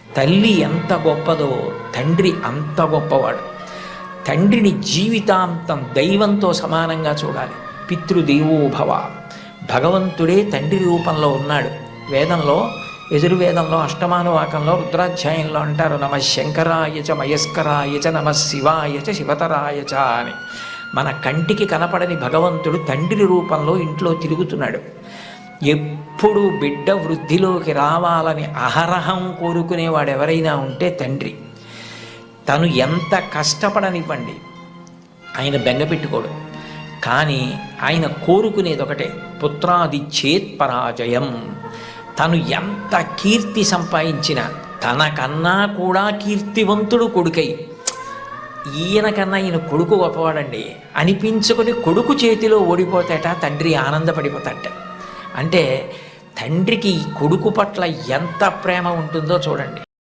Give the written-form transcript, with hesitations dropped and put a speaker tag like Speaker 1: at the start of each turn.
Speaker 1: తల్లి ఎంత గొప్పదో తండ్రి అంత గొప్పవాడు. తండ్రిని జీవితాంతం దైవంతో సమానంగా చూడాలి. పితృదేవోభవ, భగవంతుడే తండ్రి రూపంలో ఉన్నాడు. వేదంలో, యజుర్వేదంలో అష్టమానువాకంలో రుద్రాధ్యాయంలో అంటారు, నమ శంకరాయచ మయస్కరాయచ నమ శివాయచ శివతరాయచ అని. మన కంటికి కనపడని భగవంతుడు తండ్రి రూపంలో ఇంట్లో తిరుగుతున్నాడు. ఎప్పుడు బిడ్డ వృద్ధిలోకి రావాలని అహరహం కోరుకునేవాడు ఎవరైనా ఉంటే తండ్రి. తను ఎంత కష్టపడనివ్వండి, ఆయన బెంగపెట్టుకోడు. కానీ ఆయన కోరుకునేది ఒకటే, పుత్రాదిచ్చేత్ పరాజయం. తను ఎంత కీర్తి సంపాదించినా తనకన్నా కూడా కీర్తివంతుడు కొడుకై, ఈయనకన్నా ఈయన కొడుకు గొప్పవాడండి అనిపించుకొని కొడుకు చేతిలో ఓడిపోతాట తండ్రి ఆనందపడిపోతాట. అంటే తండ్రికి ఈ కొడుకు పట్ల ఎంత ప్రేమ ఉంటుందో చూడండి.